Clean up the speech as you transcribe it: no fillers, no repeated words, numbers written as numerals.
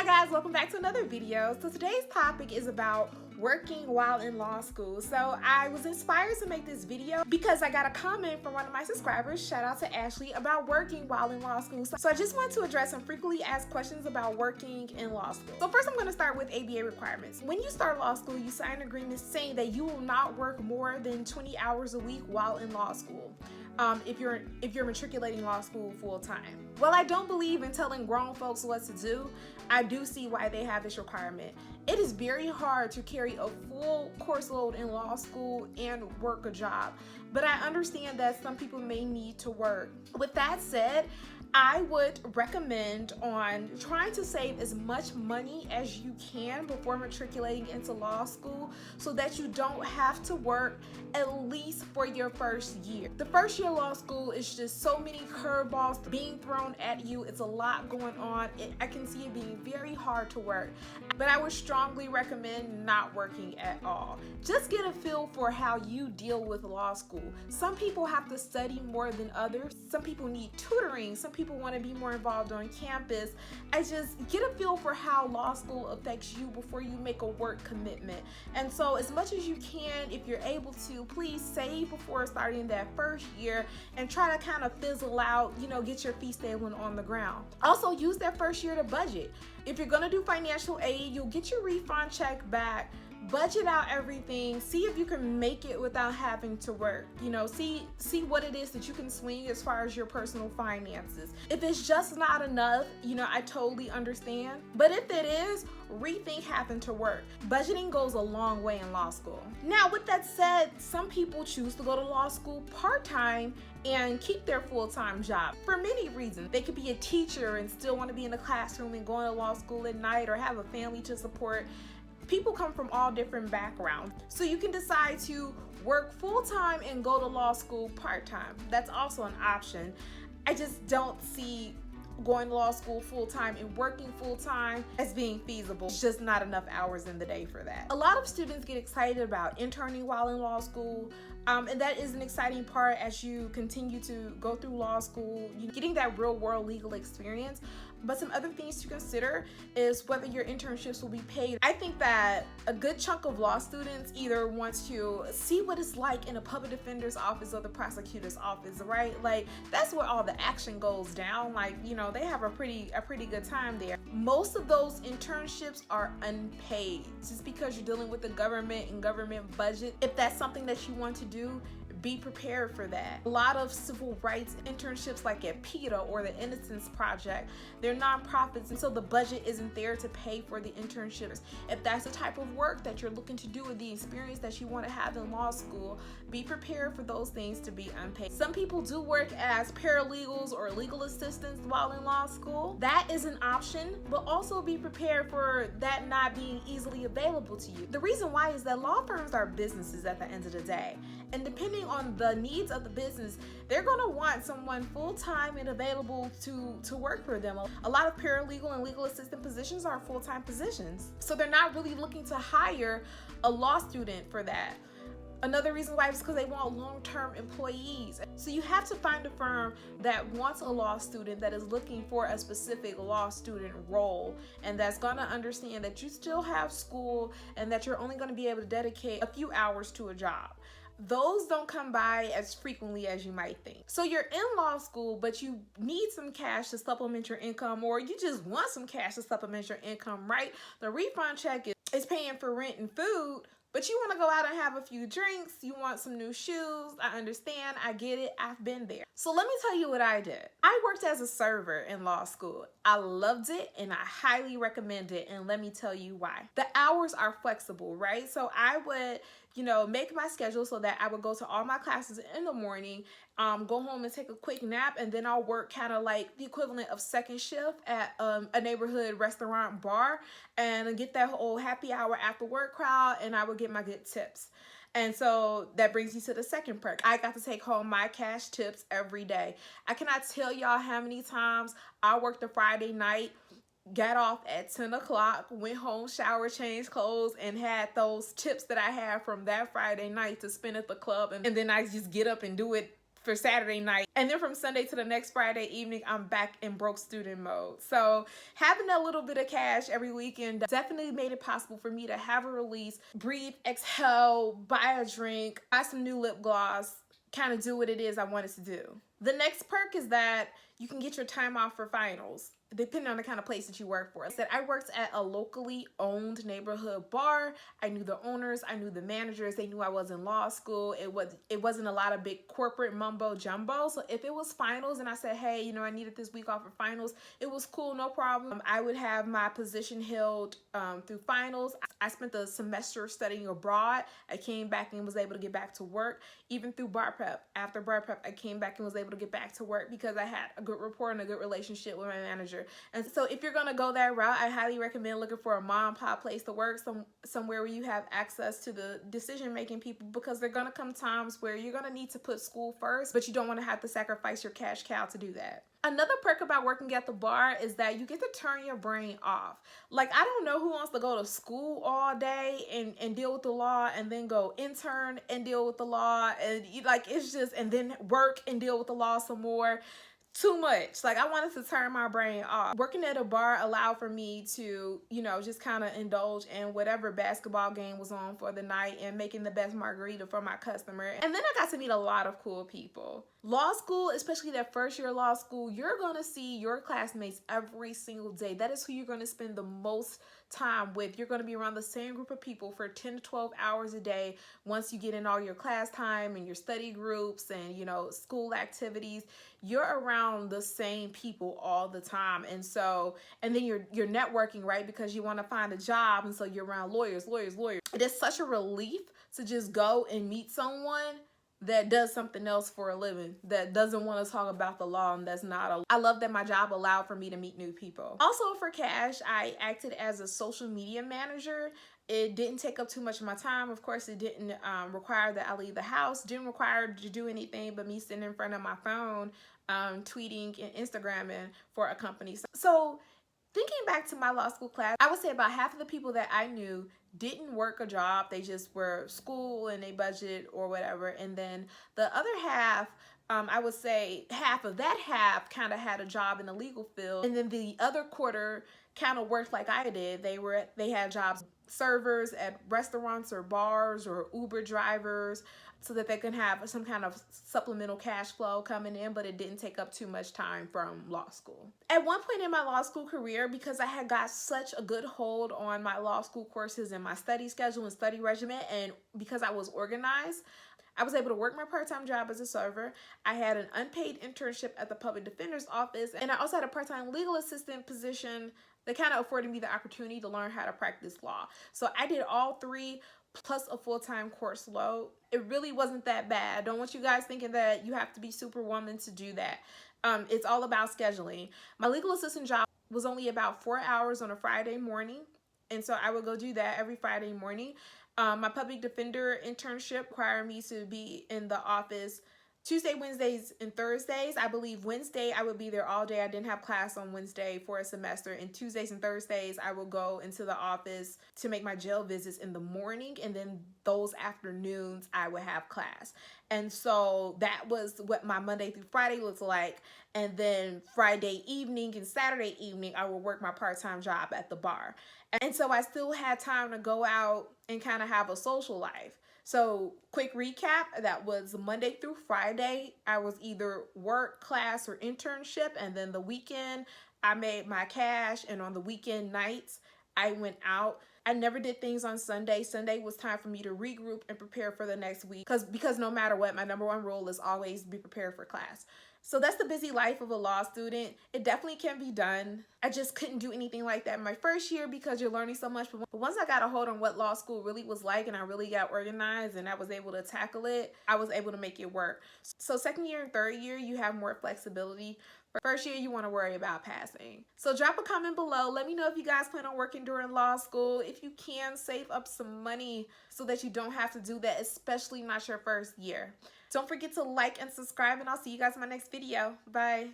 Hi guys, welcome back to another video. So today's topic is about working while in law school. So I was inspired to make this video because I got a comment from one of my subscribers, shout out to Ashley, about working while in law school. So I just want to address some frequently asked questions about working in law school. So first I'm going to start with ABA requirements. When you start law school, you sign an agreement saying that you will not work more than 20 hours a week while in law school. If you're matriculating law school full-time. While I don't believe in telling grown folks what to do, I do see why they have this requirement. It is very hard to carry a full course load in law school and work a job, but I understand that some people may need to work. With that said, I would recommend on trying to save as much money as you can before matriculating into law school so that you don't have to work at least for your first year. The first year of law school is just so many curveballs being thrown at you. It's a lot going on. I can see it being very hard to work, but I would strongly recommend not working at all. Just get a feel for how you deal with law school. Some people have to study more than others. Some people need tutoring. Some people want to be more involved on campus. I just get a feel for how law school affects you before you make a work commitment. And so as much as you can, if you're able to, please save before starting that first year and try to kind of fizzle out, get your feet stable on the ground. Also use that first year to budget. If you're going to do financial aid, you'll get your refund check back. Budget out everything, see if you can make it without having to work. See what it is that you can swing as far as your personal finances. If it's just not enough, I totally understand. But if it is, rethink having to work. Budgeting goes a long way in law school. Now, with that said, some people choose to go to law school part-time and keep their full-time job for many reasons. They could be a teacher and still want to be in the classroom and going to law school at night, or have a family to support. People come from all different backgrounds. So you can decide to work full-time and go to law school part-time. That's also an option. I just don't see going to law school full-time and working full-time as being feasible. It's just not enough hours in the day for that. A lot of students get excited about interning while in law school. And that is an exciting part as you continue to go through law school, getting that real world legal experience. But some other things to consider is whether your internships will be paid. I think that a good chunk of law students either want to see what it's like in a public defender's office or the prosecutor's office, right? Like, that's where all the action goes down. Like, they have a pretty good time there. Most of those internships are unpaid just because you're dealing with the government and government budget. If that's something that you want to do, be prepared for that. A lot of civil rights internships like at PETA or the Innocence Project, they're nonprofits, and so the budget isn't there to pay for the internships. If that's the type of work that you're looking to do or the experience that you want to have in law school, be prepared for those things to be unpaid. Some people do work as paralegals or legal assistants while in law school. That is an option, but also be prepared for that not being easily available to you. The reason why is that law firms are businesses at the end of the day. And depending on the needs of the business, they're going to want someone full-time and available to work for them. A lot of paralegal and legal assistant positions are full-time positions. So they're not really looking to hire a law student for that. Another reason why is because they want long-term employees. So you have to find a firm that wants a law student, that is looking for a specific law student role, and that's going to understand that you still have school and that you're only going to be able to dedicate a few hours to a job. Those don't come by as frequently as you might think. So you're in law school, but you need some cash to supplement your income, or you just want some cash to supplement your income, right? The refund check is paying for rent and food, but you want to go out and have a few drinks. You want some new shoes. I understand. I get it. I've been there. So let me tell you what I did. I worked as a server in law school. I loved it and I highly recommend it. And let me tell you why. The hours are flexible, right? So I would, make my schedule so that I would go to all my classes in the morning, go home and take a quick nap, and then I'll work kind of like the equivalent of second shift at a neighborhood restaurant bar and get that whole happy hour after work crowd, and I would get my good tips. And so that brings me to the second perk. I got to take home my cash tips every day. I cannot tell y'all how many times I worked a Friday night, got off at 10 o'clock, went home, shower, changed clothes, and had those tips that I had from that Friday night to spend at the club. And then I just get up and do it for Saturday night. And then from Sunday to the next Friday evening, I'm back in broke student mode. So having a little bit of cash every weekend definitely made it possible for me to have a release, breathe, exhale, buy a drink, buy some new lip gloss, kind of do what it is I wanted to do. The next perk is that you can get your time off for finals, depending on the kind of place that you work for. I worked at a locally owned neighborhood bar. I knew the owners, I knew the managers, they knew I was in law school. It wasn't a lot of big corporate mumbo jumbo. So if it was finals and I said, hey, you know, I needed this week off for finals, it was cool, no problem. I would have my position held through finals. I spent the semester studying abroad. I came back and was able to get back to work. Even through bar prep, after bar prep, I came back and was able to get back to work because I had a good rapport and a good relationship with my manager. And so if you're gonna go that route, I highly recommend looking for a mom and pop place to work, somewhere where you have access to the decision-making people, because there are gonna come times where you're gonna need to put school first, but you don't wanna have to sacrifice your cash cow to do that. Another perk about working at the bar is that you get to turn your brain off. Like, I don't know who wants to go to school all day and deal with the law, and then go intern and deal with the law, and it's just, and then work and deal with the law some more. Too much. Like, I wanted to turn my brain off. Working at a bar allowed for me to, you know, just kind of indulge in whatever basketball game was on for the night and making the best margarita for my customer. And then I got to meet a lot of cool people. Law school, especially that first year of law school, you're going to see your classmates every single day. That is who you're going to spend the most time with. You're going to be around the same group of people for 10 to 12 hours a day. Once you get in all your class time and your study groups and, you know, school activities, you're around the same people all the time. And so, and then you're networking, right? Because you want to find a job. And so you're around lawyers. It is such a relief to just go and meet someone that does something else for a living, that doesn't want to talk about the law, and that's not I love that my job allowed for me to meet new people. Also for cash, I acted as a social media manager. It didn't take up too much of my time. Of course, it didn't require that I leave the house. Didn't require to do anything but me sitting in front of my phone, tweeting and Instagramming for a company. So thinking back to my law school class, I would say about half of the people that I knew didn't work a job. They just were school and they budget or whatever. And then the other half, I would say half of that half kind of had a job in the legal field. And then the other quarter kind of worked like I did. They had jobs, servers at restaurants or bars or Uber drivers, so that they can have some kind of supplemental cash flow coming in, but it didn't take up too much time from law school. At one point in my law school career, because I had got such a good hold on my law school courses and my study schedule and study regimen, and because I was organized, I was able to work my part-time job as a server. I had an unpaid internship at the public defender's office, and I also had a part-time legal assistant position that kind of afforded me the opportunity to learn how to practice law. So I did all three plus a full-time course load. It really wasn't that bad. I don't want you guys thinking that you have to be superwoman to do that. It's all about scheduling. My legal assistant job was only about 4 hours on a Friday morning, and so I would go do that every Friday morning. My public defender internship required me to be in the office Tuesday, Wednesdays, and Thursdays. I believe Wednesday I would be there all day. I didn't have class on Wednesday for a semester. And Tuesdays and Thursdays I would go into the office to make my jail visits in the morning. And then those afternoons I would have class. And so that was what my Monday through Friday looked like. And then Friday evening and Saturday evening I would work my part-time job at the bar. And so I still had time to go out and kind of have a social life. So quick recap, that was Monday through Friday. I was either work, class, or internship. And then the weekend, I made my cash. And on the weekend nights, I went out. I never did things on Sunday. Sunday was time for me to regroup and prepare for the next week. Because no matter what, my number one rule is always be prepared for class. So that's the busy life of a law student. It definitely can be done. I just couldn't do anything like that in my first year because you're learning so much. But once I got a hold on what law school really was like and I really got organized and I was able to tackle it, I was able to make it work. So second year and third year, you have more flexibility. First year, you want to worry about passing. So drop a comment below. Let me know if you guys plan on working during law school. If you can, save up some money so that you don't have to do that, especially not your first year. Don't forget to like and subscribe, and I'll see you guys in my next video. Bye.